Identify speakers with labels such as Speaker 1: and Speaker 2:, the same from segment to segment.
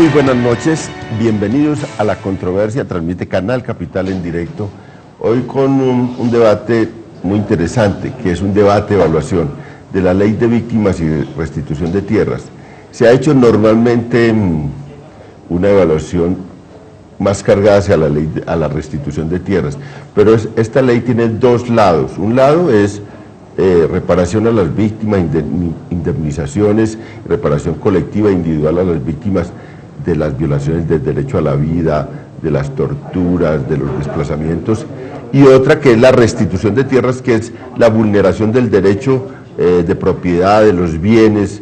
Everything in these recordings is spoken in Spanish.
Speaker 1: Muy buenas noches, bienvenidos a La Controversia, transmite Canal Capital en directo, hoy con un debate muy interesante, que es un debate de evaluación de la Ley de Víctimas y de Restitución de Tierras. Se ha hecho normalmente una evaluación más cargada hacia la ley a la restitución de tierras, pero esta ley tiene dos lados. Un lado es reparación a las víctimas, indemnizaciones, reparación colectiva e individual a las víctimas de las violaciones del derecho a la vida, de las torturas, de los desplazamientos, y otra que es la restitución de tierras, que es la vulneración del derecho de propiedad de los bienes,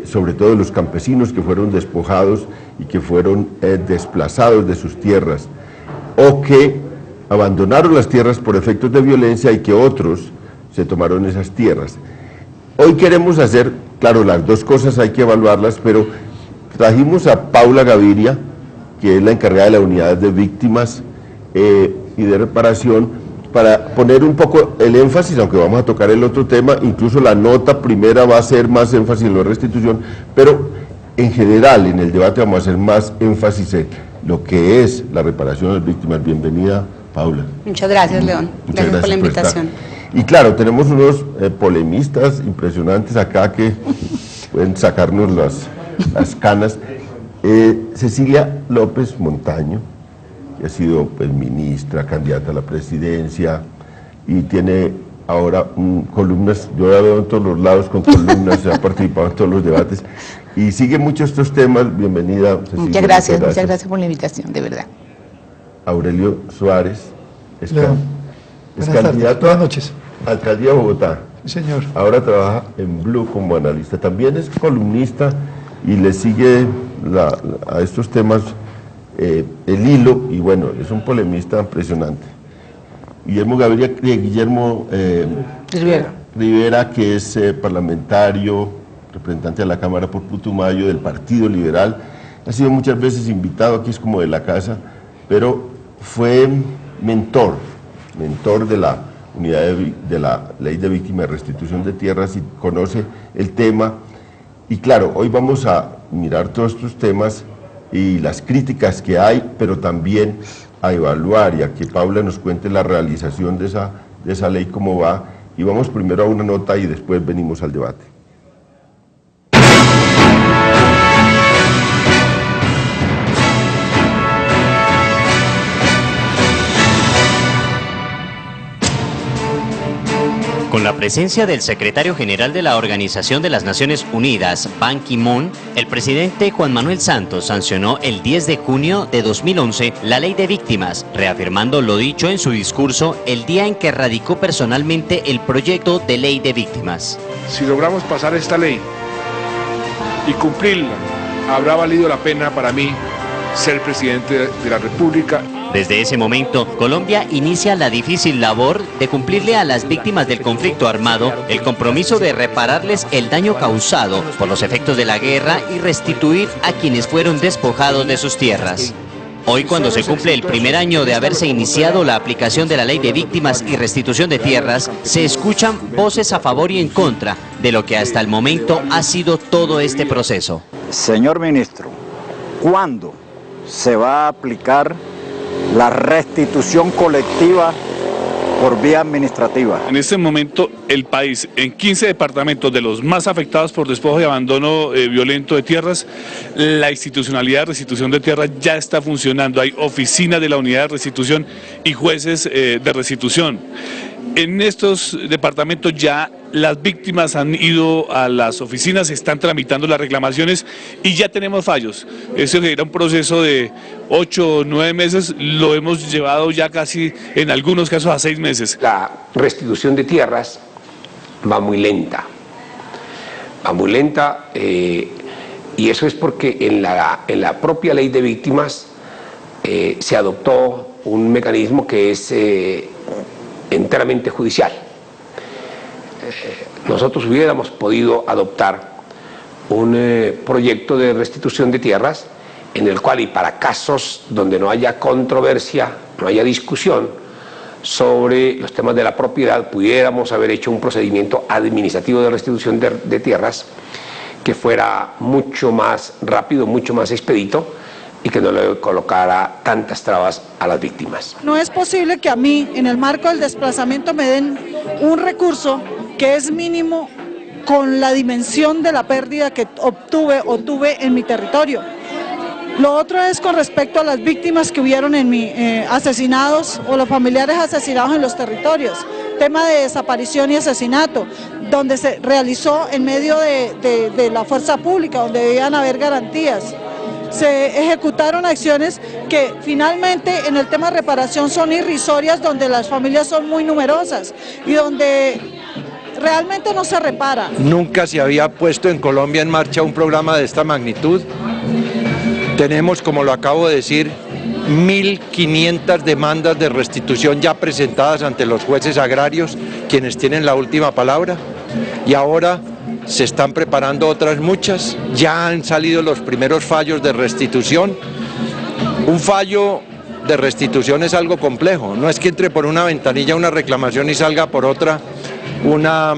Speaker 1: sobre todo de los campesinos que fueron despojados y que fueron desplazados de sus tierras, o que abandonaron las tierras por efectos de violencia y que otros se tomaron esas tierras. Hoy queremos hacer, claro, las dos cosas hay que evaluarlas, pero trajimos a Paula Gaviria, que es la encargada de la unidad de víctimas y de reparación, para poner un poco el énfasis, aunque vamos a tocar el otro tema, incluso la nota primera va a ser más énfasis en la restitución, pero en general en el debate vamos a hacer más énfasis en lo que es la reparación de las víctimas. Bienvenida, Paula.
Speaker 2: Muchas gracias, León. Gracias por la invitación.
Speaker 1: Y claro, tenemos unos polemistas impresionantes acá que pueden sacarnos las canas. Cecilia López Montaño, que ha sido pues, ministra, candidata a la presidencia, y tiene ahora columnas, yo la veo en todos los lados con columnas, ha participado en todos los debates, y sigue mucho estos temas. Bienvenida, Cecilia.
Speaker 2: Muchas gracias por la invitación, de verdad.
Speaker 1: Aurelio Suárez, es
Speaker 3: candidato
Speaker 1: buenas noches. A Alcaldía de Bogotá.
Speaker 3: Sí, señor.
Speaker 1: Ahora trabaja en Blue como analista, también es columnista y le sigue a estos temas el hilo, y bueno, es un polemista impresionante. Guillermo Rivera, que es parlamentario, representante de la Cámara por Putumayo, del Partido Liberal, ha sido muchas veces invitado, aquí es como de la casa, pero fue mentor de la unidad de la Ley de Víctimas y Restitución de Tierras y conoce el tema. Y claro, hoy vamos a mirar todos estos temas y las críticas que hay, pero también a evaluar y a que Paula nos cuente la realización de esa ley, cómo va. Y vamos primero a una nota y después venimos al debate.
Speaker 4: Con la presencia del secretario general de la Organización de las Naciones Unidas, Ban Ki-moon, el presidente Juan Manuel Santos sancionó el 10 de junio de 2011 la Ley de Víctimas, reafirmando lo dicho en su discurso el día en que radicó personalmente el proyecto de Ley de Víctimas.
Speaker 5: Si logramos pasar esta ley y cumplirla, habrá valido la pena para mí ser presidente de la República.
Speaker 4: Desde ese momento, Colombia inicia la difícil labor de cumplirle a las víctimas del conflicto armado el compromiso de repararles el daño causado por los efectos de la guerra y restituir a quienes fueron despojados de sus tierras. Hoy, cuando se cumple el primer año de haberse iniciado la aplicación de la Ley de Víctimas y Restitución de Tierras, se escuchan voces a favor y en contra de lo que hasta el momento ha sido todo este proceso.
Speaker 6: Señor ministro, ¿cuándo se va a aplicar la restitución colectiva por vía administrativa?
Speaker 5: En este momento el país, en 15 departamentos de los más afectados por despojo y abandono violento de tierras, la institucionalidad de restitución de tierras ya está funcionando. Hay oficinas de la unidad de restitución y jueces de restitución. En estos departamentos ya las víctimas han ido a las oficinas, están tramitando las reclamaciones y ya tenemos fallos. Eso era un proceso de 8 o 9 meses, lo hemos llevado ya casi en algunos casos a 6 meses.
Speaker 7: La restitución de tierras va muy lenta y eso es porque en la propia Ley de Víctimas se adoptó un mecanismo que es enteramente judicial. Nosotros hubiéramos podido adoptar un proyecto de restitución de tierras en el cual, y para casos donde no haya controversia, no haya discusión sobre los temas de la propiedad, pudiéramos haber hecho un procedimiento administrativo de restitución de tierras que fuera mucho más rápido, mucho más expedito y que no le colocara tantas trabas a las víctimas.
Speaker 8: No es posible que a mí, en el marco del desplazamiento, me den un recurso que es mínimo con la dimensión de la pérdida que tuve en mi territorio. Lo otro es con respecto a las víctimas que hubieron asesinados o los familiares asesinados en los territorios. Tema de desaparición y asesinato, donde se realizó en medio de la fuerza pública, donde debían haber garantías. Se ejecutaron acciones que finalmente en el tema de reparación son irrisorias, donde las familias son muy numerosas y donde realmente no se repara.
Speaker 9: Nunca se había puesto en Colombia en marcha un programa de esta magnitud. Tenemos, como lo acabo de decir, 1.500 demandas de restitución ya presentadas ante los jueces agrarios, quienes tienen la última palabra, y ahora se están preparando otras muchas. Ya han salido los primeros fallos de restitución. Un fallo de restitución es algo complejo, no es que entre por una ventanilla una reclamación y salga por otra una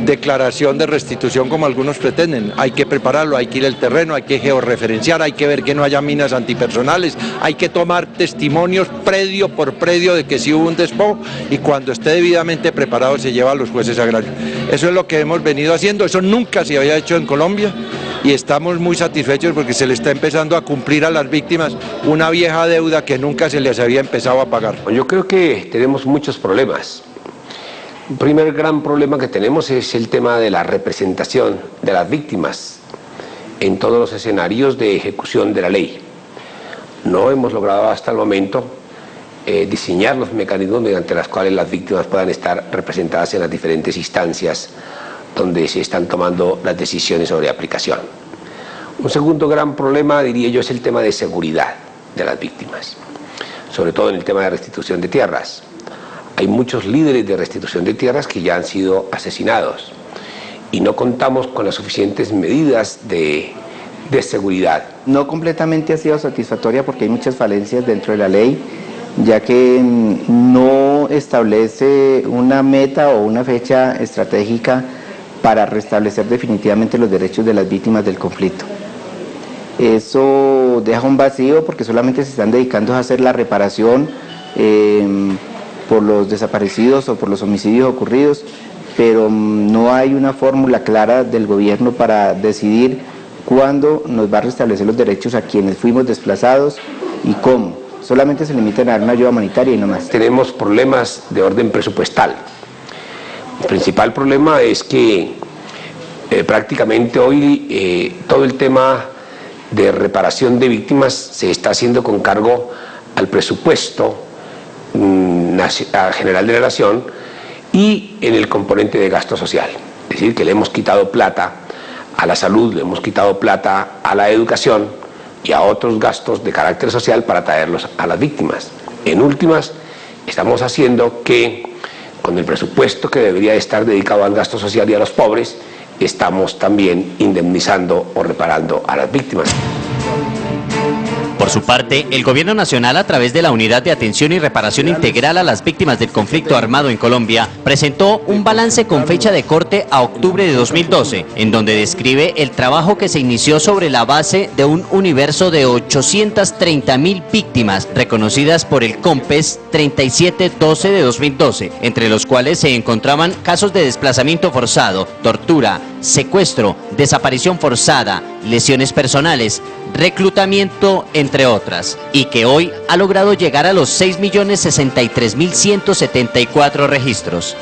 Speaker 9: declaración de restitución como algunos pretenden. Hay que prepararlo, hay que ir al terreno, hay que georreferenciar, hay que ver que no haya minas antipersonales, hay que tomar testimonios predio por predio de que sí hubo un despojo, y cuando esté debidamente preparado se lleva a los jueces agrarios. Eso es lo que hemos venido haciendo, eso nunca se había hecho en Colombia, y estamos muy satisfechos porque se le está empezando a cumplir a las víctimas una vieja deuda que nunca se les había empezado a pagar.
Speaker 7: Yo creo que tenemos muchos problemas. El primer gran problema que tenemos es el tema de la representación de las víctimas en todos los escenarios de ejecución de la ley. No hemos logrado hasta el momento diseñar los mecanismos mediante los cuales las víctimas puedan estar representadas en las diferentes instancias donde se están tomando las decisiones sobre aplicación. Un segundo gran problema, diría yo, es el tema de seguridad de las víctimas, sobre todo en el tema de restitución de tierras. Hay muchos líderes de restitución de tierras que ya han sido asesinados y no contamos con las suficientes medidas de seguridad.
Speaker 10: No completamente ha sido satisfactoria porque hay muchas falencias dentro de la ley, ya que no establece una meta o una fecha estratégica para restablecer definitivamente los derechos de las víctimas del conflicto. Eso deja un vacío porque solamente se están dedicando a hacer la reparación por los desaparecidos o por los homicidios ocurridos, pero no hay una fórmula clara del gobierno para decidir cuándo nos va a restablecer los derechos a quienes fuimos desplazados y cómo. Solamente se limitan a dar una ayuda humanitaria y no más.
Speaker 7: Tenemos problemas de orden presupuestal. El principal problema es que prácticamente hoy todo el tema de reparación de víctimas se está haciendo con cargo al presupuesto general de la Nación y en el componente de gasto social. Es decir, que le hemos quitado plata a la salud, le hemos quitado plata a la educación y a otros gastos de carácter social para traerlos a las víctimas. En últimas, estamos haciendo que con el presupuesto que debería estar dedicado al gasto social y a los pobres, estamos también indemnizando o reparando a las víctimas.
Speaker 4: Por su parte, el Gobierno Nacional, a través de la Unidad de Atención y Reparación Integral a las Víctimas del Conflicto Armado en Colombia, presentó un balance con fecha de corte a octubre de 2012, en donde describe el trabajo que se inició sobre la base de un universo de 830.000 víctimas reconocidas por el COMPES 3712 de 2012, entre los cuales se encontraban casos de desplazamiento forzado, tortura, secuestro, desaparición forzada, lesiones personales, reclutamiento, entre otras, y que hoy ha logrado llegar a los 6.063.174 registros.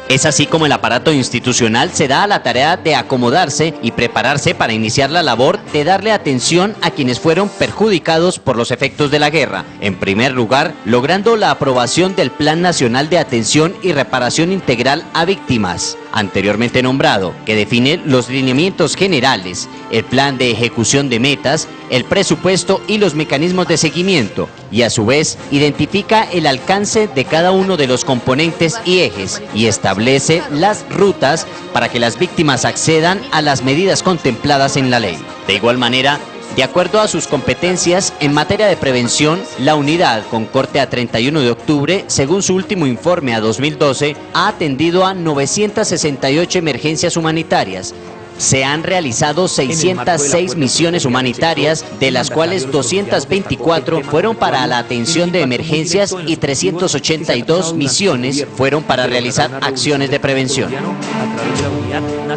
Speaker 4: Es así como el aparato institucional se da a la tarea de acomodarse y prepararse para iniciar la labor de darle atención a quienes fueron perjudicados por los efectos de la guerra. En primer lugar, logrando la aprobación del Plan Nacional de Atención y Reparación Integral a Víctimas, anteriormente nombrado, que define los lineamientos generales, el plan de ejecución de metas, el presupuesto y los mecanismos de seguimiento, y a su vez identifica el alcance de cada uno de los componentes y ejes y establece las rutas para que las víctimas accedan a las medidas contempladas en la ley. De igual manera, de acuerdo a sus competencias en materia de prevención, la unidad, con corte a 31 de octubre, según su último informe a 2012, ha atendido a 968 emergencias humanitarias, Se han realizado 606 misiones humanitarias, de las cuales 224 fueron para la atención de emergencias y 382 misiones fueron para realizar acciones de prevención.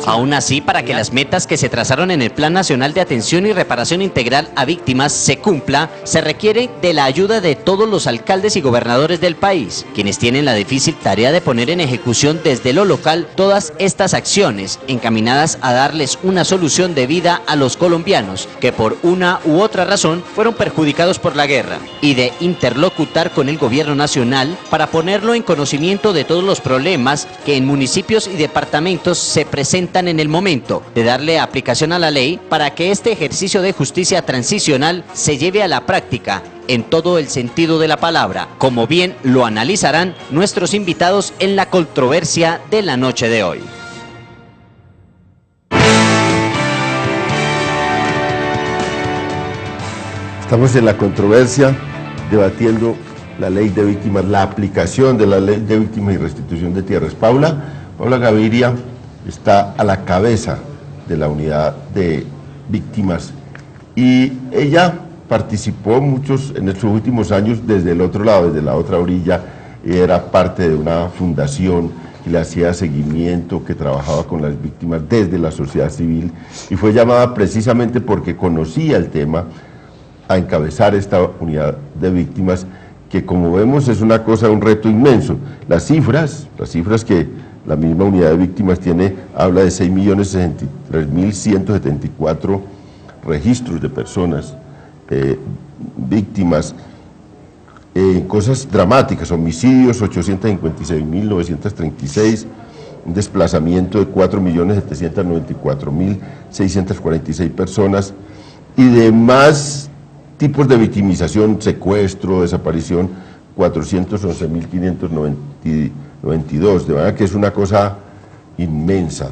Speaker 4: Aún así, para que las metas que se trazaron en el Plan Nacional de Atención y Reparación Integral a Víctimas se cumpla, se requiere de la ayuda de todos los alcaldes y gobernadores del país, quienes tienen la difícil tarea de poner en ejecución desde lo local todas estas acciones encaminadas a darles una solución de vida a los colombianos que por una u otra razón fueron perjudicados por la guerra, y de interlocutar con el gobierno nacional para ponerlo en conocimiento de todos los problemas que en municipios y departamentos se presentan en el momento, de darle aplicación a la ley para que este ejercicio de justicia transicional se lleve a la práctica en todo el sentido de la palabra, como bien lo analizarán nuestros invitados en la controversia de la noche de hoy.
Speaker 1: Estamos en la controversia debatiendo la ley de víctimas, la aplicación de la ley de víctimas y restitución de tierras. Paula Gaviria está a la cabeza de la unidad de víctimas y ella participó en sus últimos años desde el otro lado, desde la otra orilla. Era parte de una fundación que le hacía seguimiento, que trabajaba con las víctimas desde la sociedad civil, y fue llamada precisamente porque conocía el tema a encabezar esta unidad de víctimas, que como vemos es una cosa, un reto inmenso. Las cifras que la misma unidad de víctimas tiene, habla de 6.063.174 registros de personas víctimas, cosas dramáticas, homicidios 856.936, un desplazamiento de 4.794.646 personas, y demás tipos de victimización, secuestro, desaparición, 411.592, de verdad que es una cosa inmensa.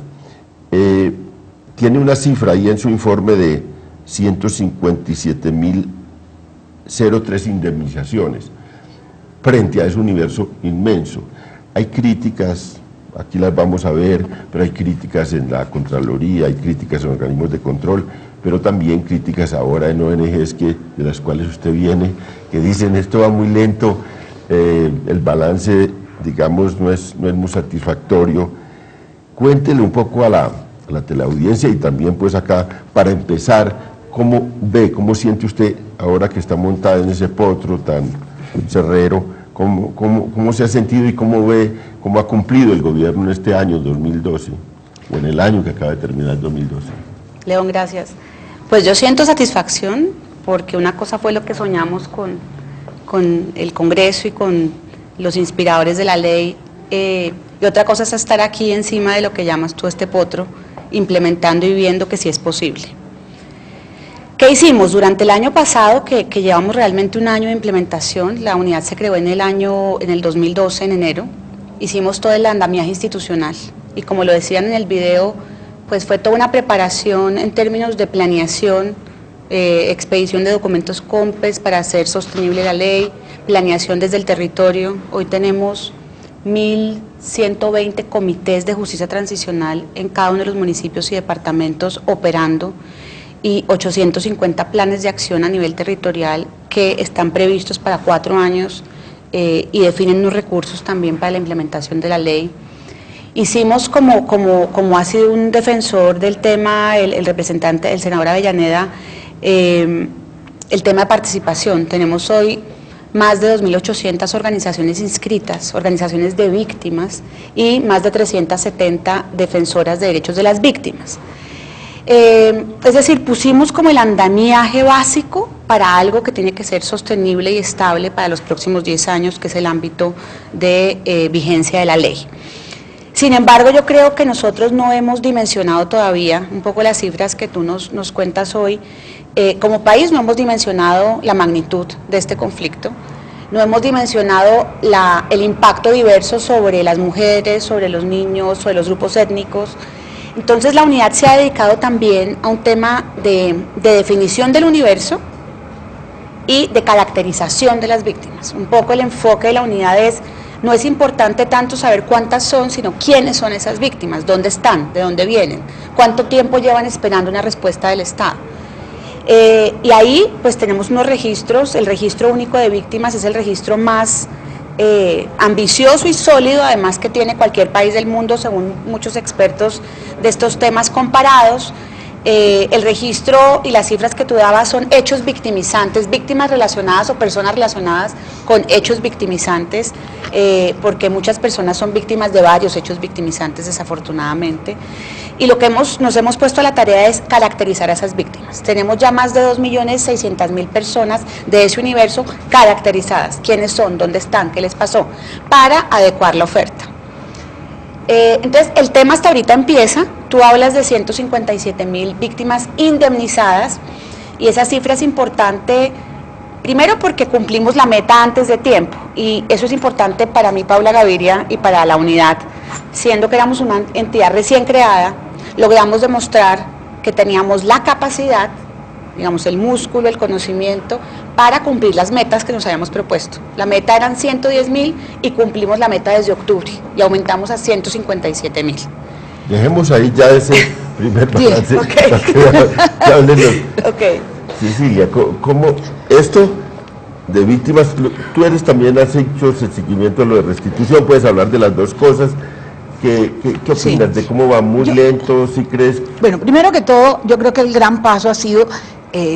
Speaker 1: Tiene una cifra ahí en su informe de 157.003 indemnizaciones, frente a ese universo inmenso. Hay críticas, aquí las vamos a ver, pero hay críticas en la Contraloría, hay críticas en organismos de control, pero también críticas ahora en ONGs de las cuales usted viene, que dicen esto va muy lento, el balance, digamos, no es muy satisfactorio. Cuéntele un poco a la teleaudiencia y también pues acá, para empezar, ¿cómo ve, cómo siente usted ahora que está montada en ese potro tan cerrero? ¿Cómo se ha sentido y cómo ve, cómo ha cumplido el gobierno en este año 2012, o en el año que acaba de terminar, 2012?
Speaker 2: León, gracias. Pues yo siento satisfacción, porque una cosa fue lo que soñamos con el Congreso y con los inspiradores de la ley, y otra cosa es estar aquí encima de lo que llamas tú este potro, implementando y viendo que sí es posible. ¿Qué hicimos? Durante el año pasado, que llevamos realmente un año de implementación, la unidad se creó en el 2012, en enero, hicimos todo el andamiaje institucional, y como lo decían en el video, pues fue toda una preparación en términos de planeación, expedición de documentos COMPES para hacer sostenible la ley, planeación desde el territorio. Hoy tenemos 1.120 comités de justicia transicional en cada uno de los municipios y departamentos operando, y 850 planes de acción a nivel territorial que están previstos para 4 años y definen unos recursos también para la implementación de la ley. Hicimos, como ha sido un defensor del tema el representante, el senador Avellaneda, el tema de participación. Tenemos hoy más de 2.800 organizaciones inscritas, organizaciones de víctimas, y más de 370 defensoras de derechos de las víctimas. Es decir, pusimos como el andamiaje básico para algo que tiene que ser sostenible y estable para los próximos 10 años, que es el ámbito de vigencia de la ley. Sin embargo, yo creo que nosotros no hemos dimensionado todavía, un poco las cifras que tú nos cuentas hoy, como país no hemos dimensionado la magnitud de este conflicto, no hemos dimensionado el impacto diverso sobre las mujeres, sobre los niños, sobre los grupos étnicos. Entonces la unidad se ha dedicado también a un tema de definición del universo y de caracterización de las víctimas. Un poco el enfoque de la unidad es no es importante tanto saber cuántas son, sino quiénes son esas víctimas, dónde están, de dónde vienen, cuánto tiempo llevan esperando una respuesta del Estado. Y ahí pues tenemos unos registros. El registro único de víctimas es el registro más ambicioso y sólido, además, que tiene cualquier país del mundo, según muchos expertos de estos temas comparados. El registro y las cifras que tú dabas son hechos victimizantes, víctimas relacionadas o personas relacionadas con hechos victimizantes, porque muchas personas son víctimas de varios hechos victimizantes, desafortunadamente. Y lo que nos hemos puesto a la tarea es caracterizar a esas víctimas. Tenemos ya más de 2.600.000 personas de ese universo caracterizadas. ¿Quiénes son? ¿Dónde están? ¿Qué les pasó? Para adecuar la oferta. Entonces, el tema hasta ahorita empieza. Tú hablas de 157.000 víctimas indemnizadas, y esa cifra es importante, primero porque cumplimos la meta antes de tiempo, y eso es importante para mí, Paula Gaviria, y para la unidad. Siendo que éramos una entidad recién creada, logramos demostrar que teníamos la capacidad, digamos, el músculo, el conocimiento, para cumplir las metas que nos habíamos propuesto. La meta eran 110.000 y cumplimos la meta desde octubre y aumentamos a 157.000.
Speaker 1: Dejemos ahí ya ese primer balance.
Speaker 2: Okay.
Speaker 1: Okay. Cecilia, ¿cómo esto de víctimas, tú también has hecho el seguimiento de lo de restitución, puedes hablar de las dos cosas? ¿Qué opinas? Sí. ¿De cómo va muy lento, si crees?
Speaker 11: Bueno, primero que todo, yo creo que el gran paso ha sido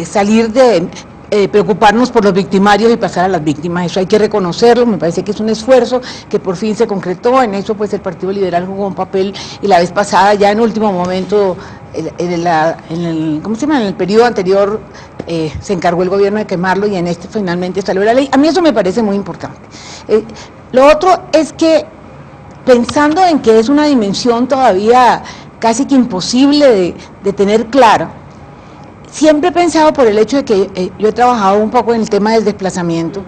Speaker 11: salir de preocuparnos por los victimarios y pasar a las víctimas. Eso hay que reconocerlo, me parece que es un esfuerzo que por fin se concretó. En eso pues el Partido Liberal jugó un papel, y la vez pasada, ya en último momento, ¿cómo se llama? En el periodo anterior se encargó el gobierno de quemarlo, y en este finalmente salió la ley. A mí eso me parece muy importante. Lo otro es que, pensando en que es una dimensión todavía casi que imposible de tener clara, siempre he pensado, por el hecho de que yo he trabajado un poco en el tema del desplazamiento,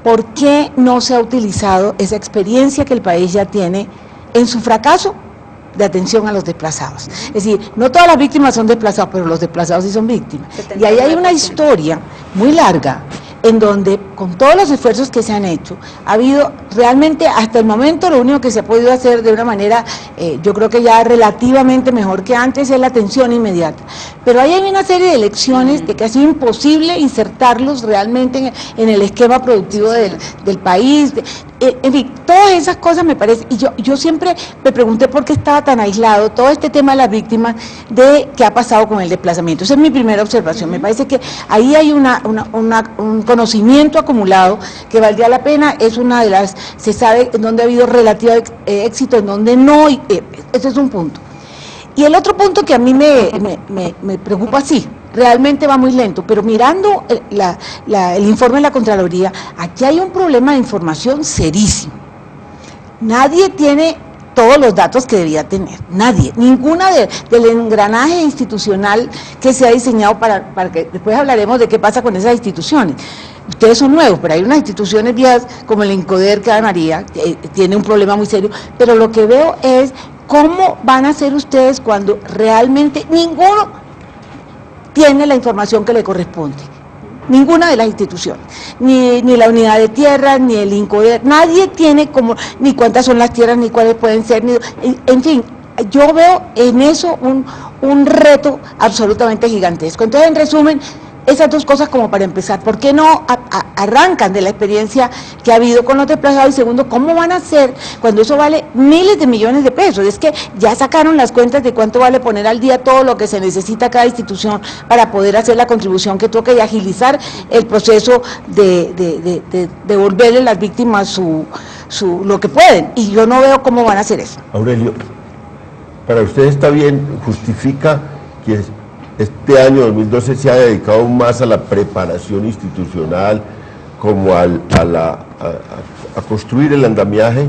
Speaker 11: ¿por qué no se ha utilizado esa experiencia que el país ya tiene en su fracaso de atención a los desplazados? Es decir, no todas las víctimas son desplazados, pero los desplazados sí son víctimas. Y ahí hay una historia muy larga, en donde, con todos los esfuerzos que se han hecho, ha habido realmente, hasta el momento, lo único que se ha podido hacer de una manera, yo creo que ya relativamente mejor que antes, es la atención inmediata. Pero ahí hay una serie de lecciones de que ha sido imposible insertarlos realmente en el esquema productivo del país. En fin, todas esas cosas me parece, y yo siempre me pregunté por qué estaba tan aislado todo este tema de las víctimas de qué ha pasado con el desplazamiento. Esa es mi primera observación. Me parece que ahí hay un conocimiento acumulado que valdría la pena. Es una de las, se sabe en dónde ha habido relativo éxito, en dónde no, y ese es un punto. Y el otro punto que a mí me preocupa, sí, realmente va muy lento, pero mirando el informe de la Contraloría, aquí hay un problema de información serísimo. Nadie tiene todos los datos que debía tener, nadie, ninguna del engranaje institucional que se ha diseñado para que después hablaremos de qué pasa con esas instituciones. Ustedes son nuevos, pero hay unas instituciones viejas como el INCODER, que Ave María, tiene un problema muy serio, pero lo que veo es cómo van a hacer ustedes cuando realmente ninguno tiene la información que le corresponde. Ninguna de las instituciones, ni la unidad de tierras, ni el INCODER, nadie tiene ni cuántas son las tierras, ni cuáles pueden ser, en fin, yo veo en eso un reto absolutamente gigantesco. Entonces, en resumen, esas dos cosas como para empezar. ¿Por qué no arrancan de la experiencia que ha habido con los desplazados? Y segundo, ¿cómo van a hacer cuando eso vale miles de millones de pesos? Es que ya sacaron las cuentas de cuánto vale poner al día todo lo que se necesita cada institución para poder hacer la contribución que toca y agilizar el proceso de devolverle a las víctimas lo que pueden. Y yo no veo cómo van a hacer eso.
Speaker 1: Aurelio, para usted está bien, justifica que este año 2012 se ha dedicado más a la preparación institucional, como a construir el andamiaje,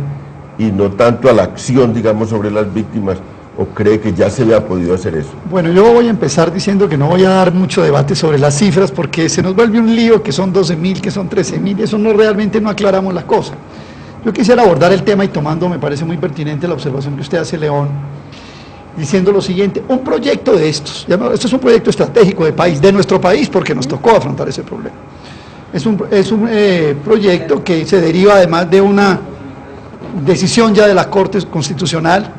Speaker 1: y no tanto a la acción, digamos, sobre las víctimas, ¿o cree que ya se había podido hacer eso?
Speaker 3: Bueno, yo voy a empezar diciendo que no voy a dar mucho debate sobre las cifras, porque se nos vuelve un lío, que son 12.000, que son 13.000, y eso realmente no aclaramos las cosas. Yo quisiera abordar el tema, y tomando, me parece muy pertinente la observación que usted hace, León, diciendo lo siguiente: un proyecto de estos, esto es un proyecto estratégico de país, de nuestro país, porque nos tocó afrontar ese problema. Es un proyecto que se deriva además de una decisión ya de la Corte Constitucional,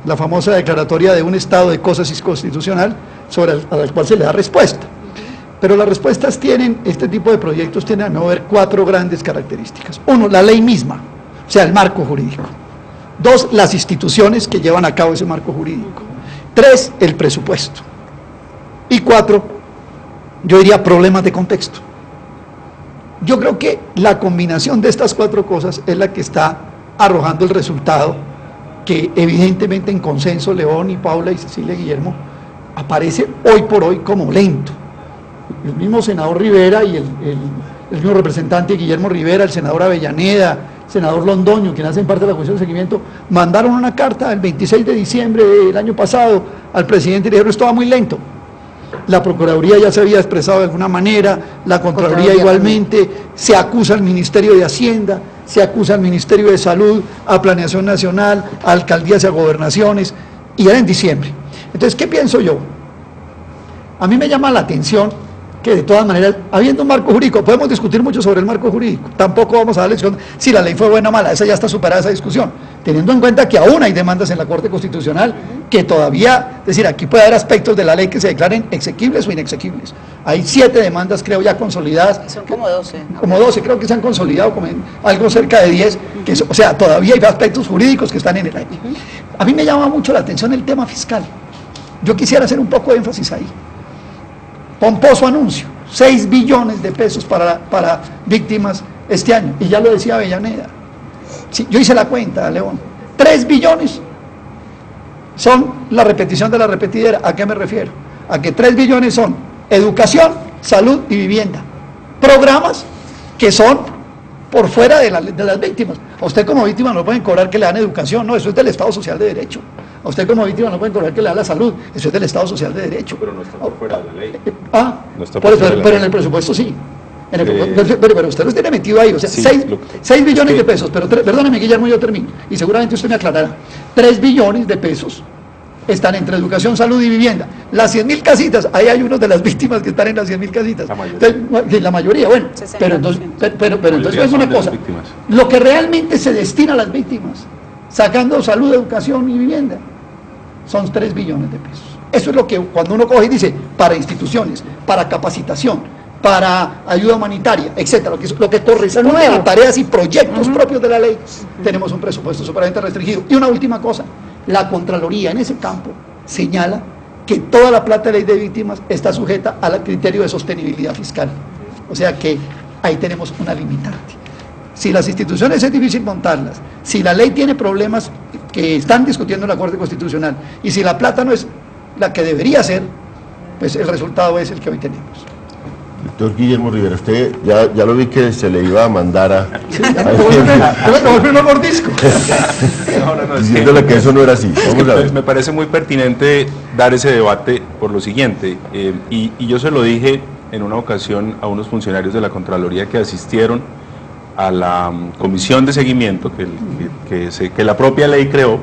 Speaker 3: la famosa declaratoria de un estado de cosas inconstitucional, a la cual se le da respuesta. Pero las respuestas tienen, este tipo de proyectos tienen a mi ver 4 grandes características. 1, la ley misma, o sea, el marco jurídico. 2, las instituciones que llevan a cabo ese marco jurídico. 3, el presupuesto. Y 4, yo diría problemas de contexto. Yo creo que la combinación de estas 4 cosas es la que está arrojando el resultado que evidentemente en consenso León y Paula y Cecilia y Guillermo aparece hoy por hoy como lento. El mismo senador Rivera y el mismo representante Guillermo Rivera, el senador Avellaneda, el senador Londoño, quien hacen parte de la Comisión de Seguimiento, mandaron una carta el 26 de diciembre del año pasado al presidente y le dijeron esto va muy lento. La Procuraduría ya se había expresado de alguna manera, la Contraloría igualmente, se acusa al Ministerio de Hacienda, se acusa al Ministerio de Salud, a Planeación Nacional, a alcaldías y a gobernaciones, y era en diciembre. Entonces, ¿qué pienso yo? A mí me llama la atención que de todas maneras, habiendo un marco jurídico, podemos discutir mucho sobre el marco jurídico, tampoco vamos a dar lección si la ley fue buena o mala, esa ya está superada esa discusión, teniendo en cuenta que aún hay demandas en la Corte Constitucional que todavía, es decir, aquí puede haber aspectos de la ley que se declaren exequibles o inexequibles. Hay 7 demandas, creo, ya consolidadas.
Speaker 2: Son como 12.
Speaker 3: Como 12, creo que se han consolidado como algo cerca de 10, que, o sea, todavía hay aspectos jurídicos que están en el aire. A mí me llama mucho la atención el tema fiscal. Yo quisiera hacer un poco de énfasis ahí. Pomposo anuncio, 6 billones de pesos para víctimas este año, y ya lo decía Avellaneda. Sí, yo hice la cuenta, León, 3 billones son la repetición de la repetidera. ¿A qué me refiero? A que 3 billones son educación, salud y vivienda, programas que son por fuera de las víctimas. A usted como víctima no pueden cobrar que le dan educación, no, eso es del Estado Social de Derecho. A usted como víctima no pueden cobrar que le dan la salud, eso es del Estado Social de Derecho.
Speaker 12: Pero no está por fuera de la ley.
Speaker 3: No está por fuera, pero en el presupuesto sí. Pero usted los tiene metido ahí, o sea, sí, 6 billones de pesos, pero perdóneme Guillermo, yo termino, y seguramente usted me aclarará. 3 billones de pesos están entre educación, salud y vivienda. Las 100.000 casitas, ahí hay unos de las víctimas que están en las 100.000 casitas. La mayoría, bueno, pero entonces es una cosa. Lo que realmente se destina a las víctimas, sacando salud, educación y vivienda, son 3 billones de pesos. Eso es lo que cuando uno coge y dice, para instituciones, para capacitación, para ayuda humanitaria, etcétera, lo que corresponde a tareas y proyectos propios de la ley, tenemos un presupuesto superamente restringido. Y una última cosa, la Contraloría en ese campo señala que toda la plata de ley de víctimas está sujeta al criterio de sostenibilidad fiscal. O sea que ahí tenemos una limitante. Si las instituciones es difícil montarlas, si la ley tiene problemas que están discutiendo en la Corte Constitucional, y si la plata no es la que debería ser, pues el resultado es el que hoy tenemos.
Speaker 1: Doctor Guillermo Rivera, usted ya lo vi que se le iba a mandar a...
Speaker 3: Sí, volvió un mordisco.
Speaker 1: Diciéndole que eso no era así. Vamos a ver.
Speaker 12: Me parece muy pertinente dar ese debate por lo siguiente, y yo se lo dije en una ocasión a unos funcionarios de la Contraloría que asistieron a la comisión de seguimiento que la propia ley creó.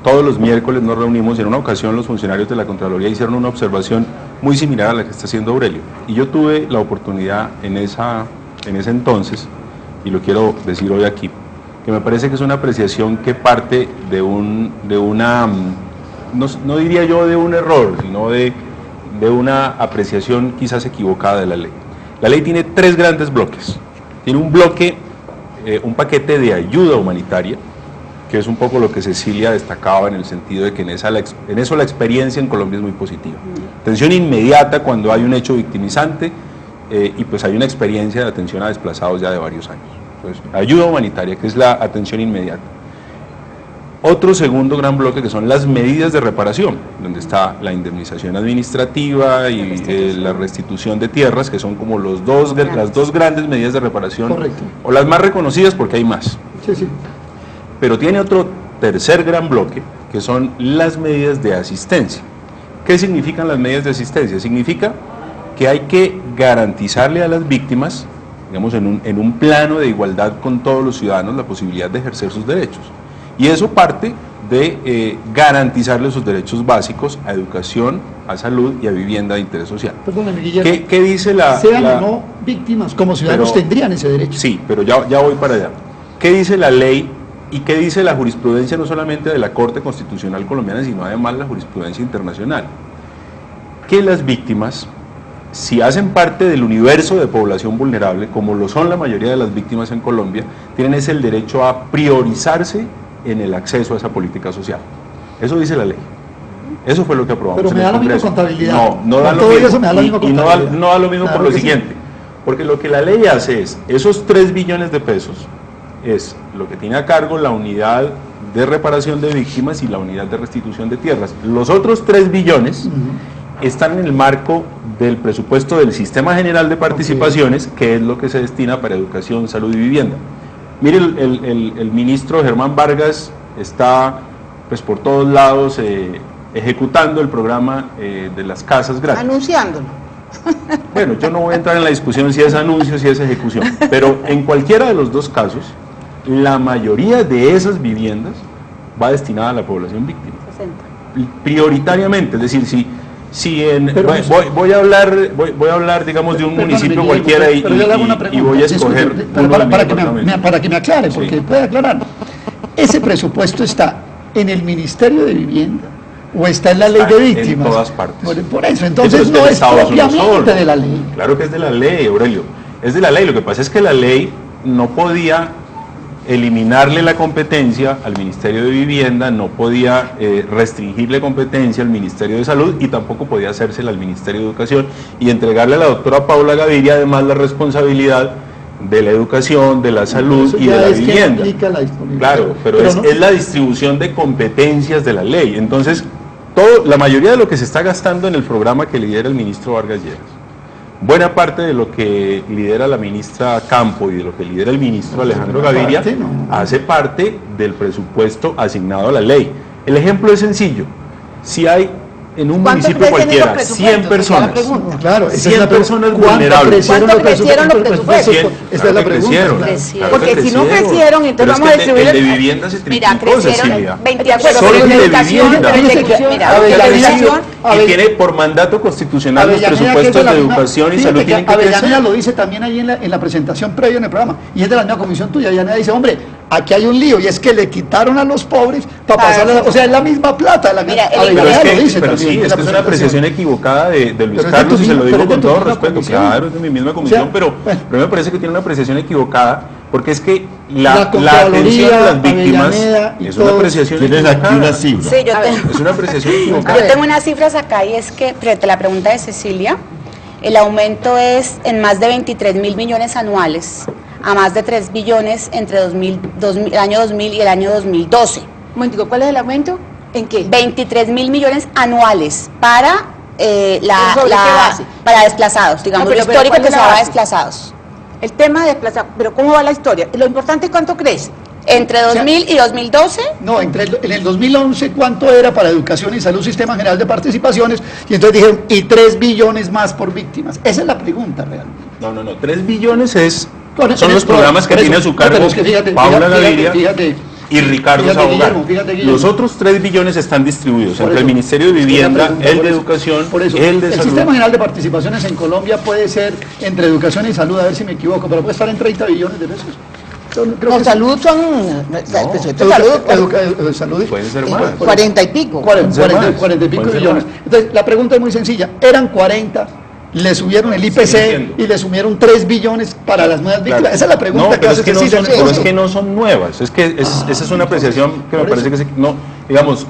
Speaker 12: Todos los miércoles nos reunimos y en una ocasión los funcionarios de la Contraloría hicieron una observación muy similar a la que está haciendo Aurelio. Y yo tuve la oportunidad en ese entonces, y lo quiero decir hoy aquí, que me parece que es una apreciación que parte de una, no diría yo de un error, sino de una apreciación quizás equivocada de la ley. La ley tiene 3 grandes bloques. Tiene un bloque, un paquete de ayuda humanitaria, que es un poco lo que Cecilia destacaba en el sentido de que en eso la experiencia en Colombia es muy positiva. Atención inmediata cuando hay un hecho victimizante y pues hay una experiencia de atención a desplazados ya de varios años. Entonces, ayuda humanitaria, que es la atención inmediata. Otro segundo gran bloque que son las medidas de reparación, donde está la indemnización administrativa y la restitución de tierras, que son como las dos grandes medidas de reparación.
Speaker 3: Correcto.
Speaker 12: O las más reconocidas porque hay más.
Speaker 3: Sí, sí.
Speaker 12: Pero tiene otro tercer gran bloque, que son las medidas de asistencia. ¿Qué significan las medidas de asistencia? Significa que hay que garantizarle a las víctimas, digamos, en un plano de igualdad con todos los ciudadanos, la posibilidad de ejercer sus derechos. Y eso parte de garantizarle sus derechos básicos a educación, a salud y a vivienda de interés social.
Speaker 3: Perdóname, Guillermo.
Speaker 12: ¿Qué dice la...?
Speaker 3: Sean o no víctimas, como ciudadanos tendrían ese derecho.
Speaker 12: Sí, pero ya voy para allá. ¿Qué dice la ley ¿Y qué dice la jurisprudencia no solamente de la Corte Constitucional colombiana, sino además la jurisprudencia internacional? Que las víctimas, si hacen parte del universo de población vulnerable, como lo son la mayoría de las víctimas en Colombia, tienen ese el derecho a priorizarse en el acceso a esa política social. Eso dice la ley. Eso fue lo que aprobamos.
Speaker 3: Pero me da la misma contabilidad.
Speaker 12: No da lo mismo. Y no da lo mismo por lo siguiente. Porque lo que la ley hace es, esos 3 billones de pesos, es lo que tiene a cargo la unidad de reparación de víctimas y la unidad de restitución de tierras. Los otros 3 billones están en el marco del presupuesto del Sistema General de Participaciones, que es lo que se destina para educación, salud y vivienda. Mire, el ministro Germán Vargas está pues por todos lados ejecutando el programa de las casas gratis.
Speaker 11: Anunciándolo.
Speaker 12: Bueno, yo no voy a entrar en la discusión si es anuncio, si es ejecución, pero en cualquiera de los dos casos, la mayoría de esas viviendas va destinada a la población víctima. 60. Prioritariamente, es decir, voy a hablar, digamos, de un municipio cualquiera y voy a escoger
Speaker 3: para que me aclare, porque puede aclarar. Ese presupuesto está en el Ministerio de Vivienda o está en la ley de víctimas.
Speaker 12: En todas partes.
Speaker 3: Por eso, entonces no es propiamente de la ley.
Speaker 12: Claro que es de la ley, Aurelio. Es de la ley. Lo que pasa es que la ley no podía eliminarle la competencia al Ministerio de Vivienda, no podía restringirle competencia al Ministerio de Salud y tampoco podía hacérsela al Ministerio de Educación y entregarle a la doctora Paula Gaviria además la responsabilidad de la educación, de la salud y de la vivienda. Claro, pero es la distribución de competencias de la ley. Entonces, la mayoría de lo que se está gastando en el programa que lidera el ministro Vargas Lleras, buena parte de lo que lidera la ministra Campo y de lo que lidera el ministro Alejandro Gaviria hace parte del presupuesto asignado a la ley. El ejemplo es sencillo. Si hay en un municipio cualquiera 100 personas,
Speaker 3: claro,
Speaker 12: 100 personas vulnerables,
Speaker 11: ¿cuánto crecieron los presupuestos?
Speaker 3: Esta es la pregunta.
Speaker 11: Porque si no crecieron, entonces vamos a distribuir
Speaker 12: el de vivienda se triplicó, Cecilia.
Speaker 11: 20
Speaker 12: solo el de vivienda. Y tiene por mandato constitucional los presupuestos de educación y salud tienen que crecer.
Speaker 3: Avellaneda lo dice también ahí en la presentación previa en el programa, y es de la misma comisión tuya. Avellaneda dice, hombre, aquí hay un lío, y es que le quitaron a los pobres para pasarle, o sea, es la misma plata.
Speaker 12: Avellaneda lo dice también. Sí, es que es una apreciación equivocada de Luis Carlos, y se lo digo con todo respeto. Claro, es de mi misma comisión, pero me parece que tiene una apreciación equivocada, porque es que la atención a las víctimas es una apreciación equivocada.
Speaker 1: Tienes aquí una cifra.
Speaker 2: Sí,
Speaker 12: es una apreciación equivocada.
Speaker 2: Yo tengo unas cifras acá, y es que, frente a la pregunta de Cecilia, el aumento es en más de 23.000 millones anuales, a más de 3 billones entre el año 2000 y el año 2012.
Speaker 11: Un momentico, ¿cuál es el aumento? ¿En qué?
Speaker 2: 23.000 millones anuales para para desplazados, digamos,
Speaker 11: no,
Speaker 2: lo histórico que se va a desplazados.
Speaker 11: El tema de desplazados, pero ¿cómo va la historia? Lo importante es cuánto crece.
Speaker 2: ¿Entre 2000 y 2012?
Speaker 3: No, en el 2011, ¿cuánto era para educación y salud, Sistema General de Participaciones? Y entonces dijeron, y 3 billones más por víctimas. Esa es la pregunta realmente.
Speaker 12: No, 3 billones son los programas que tiene a su cargo Paula Gaviria y Ricardo Sabogal. Los otros 3 billones están distribuidos entre el Ministerio de Vivienda, el de Educación, el de Salud.
Speaker 3: El Sistema General de Participaciones en Colombia puede ser entre educación y salud, a ver si me equivoco, pero puede estar en 30 billones de pesos.
Speaker 11: Salud son...
Speaker 3: Salud
Speaker 12: pueden ser más.
Speaker 11: 40 y pico.
Speaker 3: 40 y pico billones. Entonces, la pregunta es muy sencilla. Eran 40... le subieron el IPC y le sumieron 3 billones para las nuevas víctimas. Claro. Esa es la pregunta que hace Cecilia.
Speaker 12: Pero es que no son nuevas, esa es una apreciación que me parece que digamos,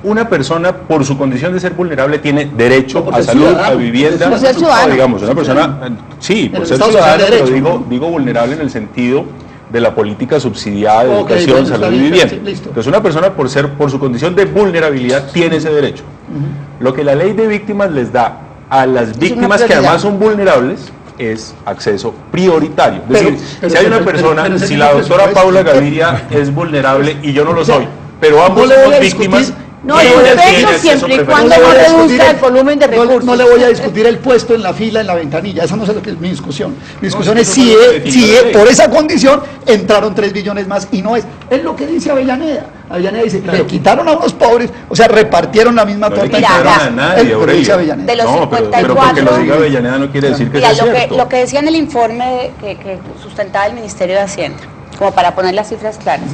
Speaker 12: una persona por su condición de ser vulnerable tiene derecho a salud, a vivienda,
Speaker 11: por ser ciudadano.
Speaker 12: Digamos, una persona, sí, por ser ciudadano, pero digo vulnerable en el sentido de la política subsidiada de educación, salud y vivienda. Entonces una persona por su condición de vulnerabilidad tiene ese derecho. Lo que la ley de víctimas les da a las víctimas que además son vulnerables es acceso prioritario. Es decir, si hay una persona, si la doctora Paula Gaviria es vulnerable y yo no lo soy, pero ambos somos víctimas,
Speaker 11: no, siempre y cuando no reduzca el volumen de recursos.
Speaker 3: No le voy a discutir el puesto en la fila, en la ventanilla, esa no es lo que es mi discusión. Mi discusión es si por esa condición entraron 3 billones más, y no es lo que dice Avellaneda. Avellaneda dice, le quitaron a unos pobres, o sea, repartieron la misma torta.
Speaker 12: No le quitaron a nadie, Aurelio.
Speaker 2: De los 54,
Speaker 12: pero porque lo diga Avellaneda no quiere decir que sea cierto.
Speaker 2: Lo que decía en el informe que sustentaba el Ministerio de Hacienda, como para poner las cifras claras,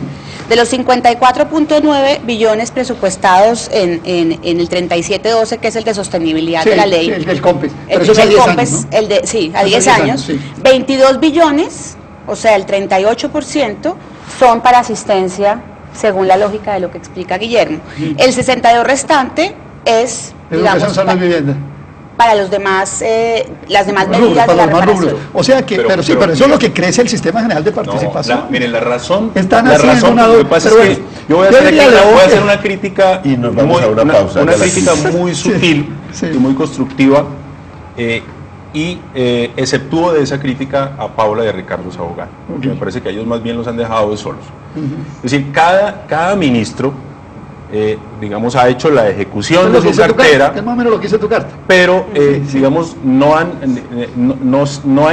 Speaker 2: De los 54.9 billones presupuestados en el 3712, que es el de sostenibilidad de la ley.
Speaker 3: Sí, el COMPES.
Speaker 2: Pero
Speaker 3: eso es a 10 años, ¿no?
Speaker 2: Sí, a 10 años.
Speaker 3: Sí.
Speaker 2: 22 billones, o sea, el 38%, son para asistencia, según la lógica de lo que explica Guillermo. El 62 restante es, digamos, para los demás, las demás medidas de la reparación.
Speaker 3: O sea que, pero eso es lo que crece el Sistema General de Participación.
Speaker 12: Miren, la razón,
Speaker 3: lo que
Speaker 12: pasa es que yo voy a hacer una crítica
Speaker 1: y nos vamos a una pausa.
Speaker 12: Una crítica muy sutil y muy constructiva, y exceptúo de esa crítica a Paula y a Ricardo Sabogal. Me parece que a ellos más bien los han dejado solos. Es decir, cada ministro, digamos, ha hecho la ejecución de su cartera,
Speaker 3: es más o menos lo que hizo tu carta,
Speaker 12: pero digamos, no han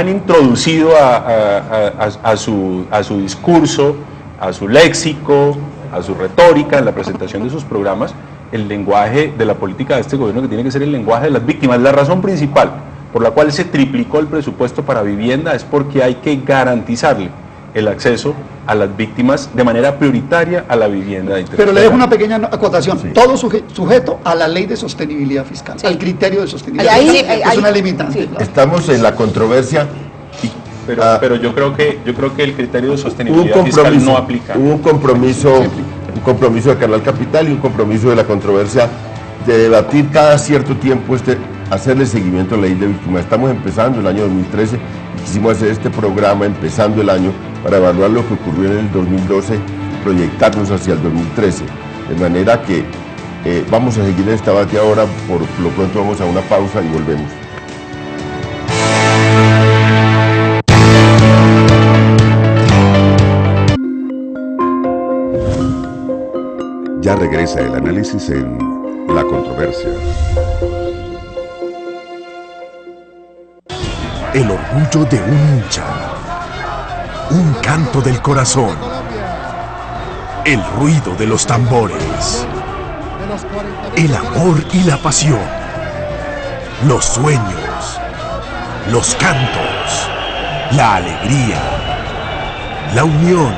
Speaker 12: introducido a su discurso, a su léxico, a su retórica en la presentación de sus programas, el lenguaje de la política de este gobierno, que tiene que ser el lenguaje de las víctimas. La razón principal por la cual se triplicó el presupuesto para vivienda es porque hay que garantizarle el acceso a las víctimas de manera prioritaria a la vivienda.
Speaker 3: Pero le dejo una pequeña acotación, todo sujeto a la ley de sostenibilidad fiscal, al criterio de sostenibilidad fiscal, es una limitante.
Speaker 1: Estamos en la controversia,
Speaker 12: pero yo creo que el criterio de sostenibilidad fiscal no aplica.
Speaker 1: Hubo un compromiso de Canal Capital y un compromiso de la controversia de debatir cada cierto tiempo hacerle seguimiento a la ley de víctimas. Estamos empezando el año 2013 y quisimos hacer este programa empezando el año para evaluar lo que ocurrió en el 2012 y proyectarnos hacia el 2013. De manera que vamos a seguir en este debate ahora, por lo pronto vamos a una pausa y volvemos.
Speaker 13: Ya regresa el análisis en La Controversia. El orgullo de un hincha, un canto del corazón, el ruido de los tambores, el amor y la pasión, los sueños, los cantos, la alegría, la unión.